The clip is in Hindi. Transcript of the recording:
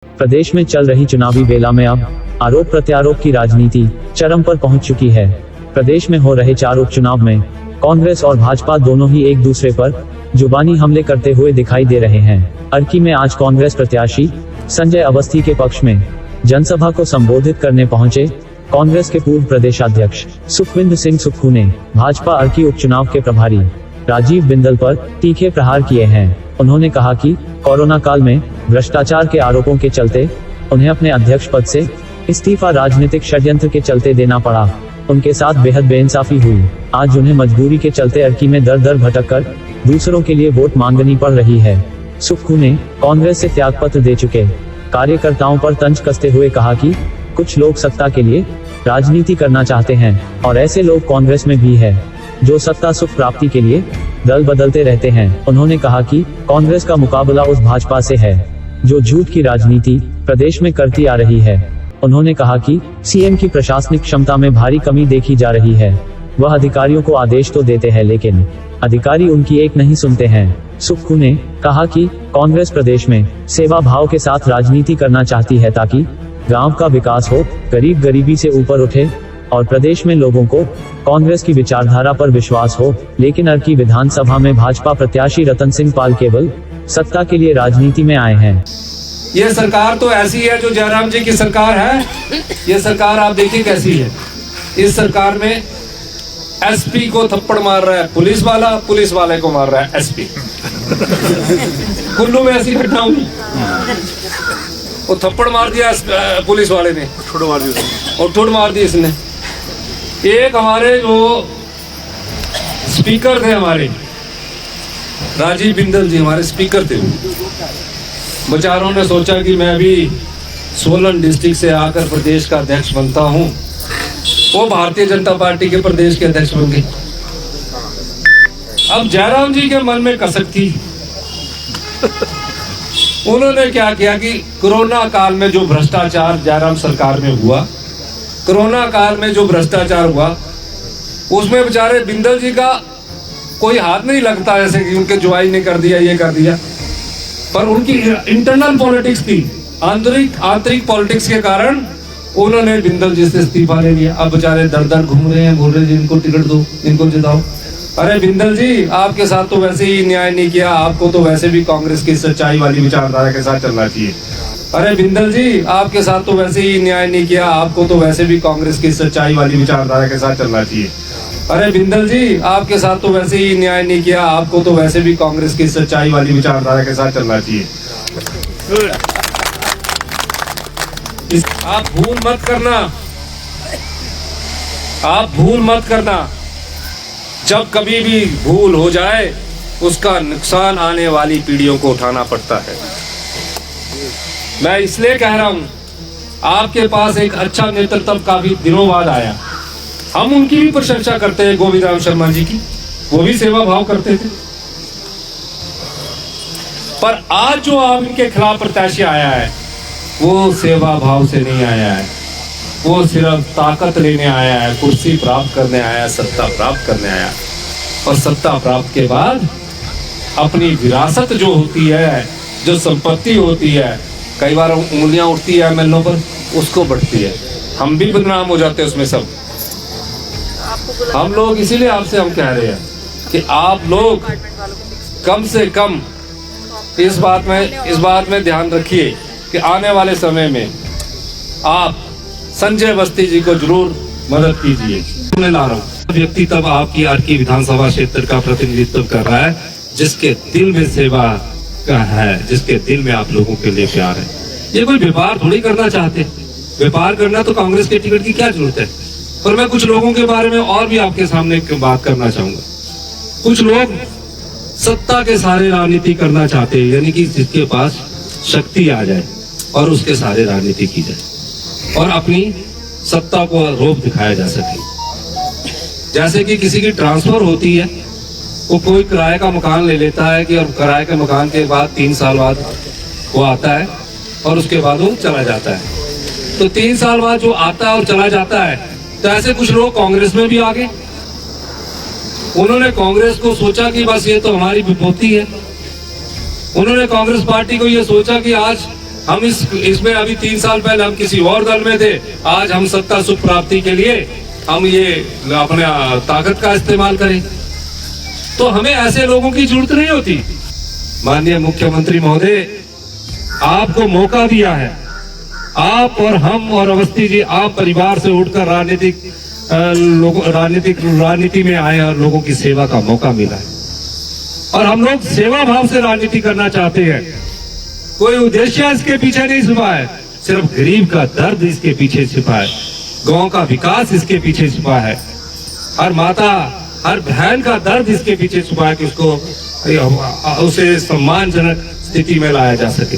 प्रदेश में चल रही चुनावी बेला में अब आरोप प्रत्यारोप की राजनीति चरम पर पहुंच चुकी है। प्रदेश में हो रहे 4 उपचुनाव में कांग्रेस और भाजपा दोनों ही एक दूसरे पर जुबानी हमले करते हुए दिखाई दे रहे हैं। अर्की में आज कांग्रेस प्रत्याशी संजय अवस्थी के पक्ष में जनसभा को संबोधित करने पहुंचे कांग्रेस के पूर्व प्रदेशाध्यक्ष सुखविंदर सिंह सुक्खू ने भाजपा अर्की उपचुनाव के प्रभारी राजीव बिंदल पर तीखे प्रहार किए हैं। उन्होंने कहा कि कोरोना काल में भ्रष्टाचार के आरोपों के चलते उन्हें अपने अध्यक्ष पद से इस्तीफा राजनीतिक षड्यंत्र के चलते देना पड़ा। उनके साथ बेहद बेइंसाफी हुई। आज उन्हें मजबूरी के चलते अर्की में दर दर भटक कर दूसरों के लिए वोट मांगनी पड़ रही है। सुक्खू ने कांग्रेस से त्यागपत्र दे चुके कार्यकर्ताओं पर तंज कसते हुए कहा कि कुछ लोग सत्ता के लिए राजनीति करना चाहते हैं और ऐसे लोग कांग्रेस में भी है जो सत्ता सुख प्राप्ति के लिए दल बदलते रहते हैं। उन्होंने कहा कि कांग्रेस का मुकाबला उस भाजपा से है जो झूठ की राजनीति प्रदेश में करती आ रही है। उन्होंने कहा कि सीएम की प्रशासनिक क्षमता में भारी कमी देखी जा रही है। वह अधिकारियों को आदेश तो देते हैं लेकिन अधिकारी उनकी एक नहीं सुनते हैं। सुक्खू ने कहा कि कांग्रेस प्रदेश में सेवा भाव के साथ राजनीति करना चाहती है ताकि गांव का विकास हो, गरीब गरीबी से ऊपर उठे और प्रदेश में लोगों को कांग्रेस की विचारधारा पर विश्वास हो। लेकिन अर्की विधानसभा में भाजपा प्रत्याशी रतन सिंह पाल केवल सत्ता के लिए राजनीति में आए हैं। ये सरकार तो ऐसी है जो जयराम जी की सरकार है। ये सरकार आप देखिए कैसी है। इस सरकार में एसपी को थप्पड़ मार रहा है पुलिस वाला, पुलिस वाले को मार रहा है एसपी। कुल्लू में ऐसी घटना हुई, वो थप्पड़ मार दिया पुलिस वाले ने, ठुड मार दी और ठुड मार दी इसने। एक हमारे जो स्पीकर थे, हमारे राजीव बिंदल जी हमारे स्पीकर थे, बेचारों ने सोचा कि मैं भी सोलन डिस्ट्रिक्ट से आकर प्रदेश का अध्यक्ष बनता हूं। वो भारतीय जनता पार्टी के प्रदेश के अध्यक्ष बन गए। अब जयराम जी के मन में कसक थी। उन्होंने क्या किया कि कोरोना काल में जो भ्रष्टाचार जयराम सरकार में हुआ, कोरोना काल में जो भ्रष्टाचार हुआ उसमें बेचारे बिंदल जी का कोई हाथ नहीं लगता, ऐसे कि उनके जुआई ने कर दिया, ये कर दिया। पर उनकी इंटरनल पॉलिटिक्स थी, आंतरिक पॉलिटिक्स के कारण उन्होंने बिंदल जी से इस्तीफा ले लिया। अब बेचारे दर दर घूम रहे हैं, बोल रहे हैं इनको टिकट दो, इनको जिताओ। अरे बिंदल जी, आपके साथ तो वैसे ही न्याय नहीं किया, आपको तो वैसे भी कांग्रेस की सच्चाई वाली विचारधारा के साथ चलना चाहिए। अरे बिंदल जी, आपके साथ तो वैसे ही न्याय नहीं किया, आपको तो वैसे भी कांग्रेस की सच्चाई वाली विचारधारा के साथ चलना चाहिए। अरे बिंदल जी, आपके साथ तो वैसे ही न्याय नहीं किया, आपको तो वैसे भी कांग्रेस की सच्चाई वाली विचारधारा के साथ चलना चाहिए। आप भूल मत करना, आप भूल मत करना। जब कभी भी भूल हो जाए उसका नुकसान आने वाली पीढ़ियों को उठाना पड़ता है। मैं इसलिए कह रहा हूं, आपके पास एक अच्छा नेतृत्व काफी दिनों बाद आया। हम उनकी भी प्रशंसा करते हैं, गोविंद राम शर्मा जी की, वो भी सेवा भाव करते थे। पर आज जो आप इनके खिलाफ प्रत्याशी आया है वो सेवा भाव से नहीं आया है, वो सिर्फ ताकत लेने आया है, कुर्सी प्राप्त करने आया है, सत्ता प्राप्त करने आया। और सत्ता प्राप्त के बाद अपनी विरासत जो होती है, जो संपत्ति होती है, कई बार उंगलियां उठती है एमएलओ पर, उसको बढ़ती है। हम भी बदनाम हो जाते हैं उसमें सब। हम लोग इसीलिए आपसे हम कह रहे हैं कि आप लोग कम से कम इस बात में ध्यान रखिए कि आने वाले समय में आप संजय अवस्थी जी को जरूर मदद कीजिए। मैं ला रहा हूँ व्यक्ति तब आपकी अर्की विधानसभा क्षेत्र का प्रतिनिधित्व कर रहा है जिसके दिल में सेवा का है, जिसके दिल में आप लोगों के लिए प्यार है। ये कोई व्यापार थोड़ी करना चाहते, व्यापार करना तो कांग्रेस के टिकट की क्या जरूरत है। पर मैं कुछ लोगों के बारे में और भी आपके सामने बात करना चाहूंगा। कुछ लोग सत्ता के सारे राजनीति करना चाहते हैं, यानी कि जिसके पास शक्ति आ जाए और उसके सारे राजनीति की जाए और अपनी सत्ता को रोप दिखाया जा सके। जैसे कि किसी की ट्रांसफर होती है, वो कोई किराए का मकान ले लेता है कि और किराए के मकान के बाद 3 साल बाद वो आता है और उसके बाद वो चला जाता है। तो 3 साल बाद जो आता है और चला जाता है, तो ऐसे कुछ लोग कांग्रेस में भी आ गए। उन्होंने कांग्रेस को सोचा कि बस ये तो हमारी विभूति है। उन्होंने कांग्रेस पार्टी को ये सोचा कि आज हम इसमें अभी 3 साल पहले हम किसी और दल में थे, आज हम सत्ता सुख प्राप्ति के लिए हम ये अपने ताकत का इस्तेमाल करें, तो हमें ऐसे लोगों की जरूरत नहीं होती। माननीय मुख्यमंत्री महोदय, आपको मौका दिया है, आप और हम और अवस्थी जी, आप परिवार से उठकर राजनीति में आए और लोगों की सेवा का मौका मिला है, और हम लोग सेवा भाव से राजनीति करना चाहते हैं। कोई उद्देश्य इसके पीछे नहीं छुपा है, सिर्फ गरीब का दर्द इसके पीछे छिपा है, गांव का विकास इसके पीछे छिपा है, हर माता हर बहन का दर्द इसके पीछे छुपा है कि उसको उसे सम्मानजनक स्थिति में लाया जा सके।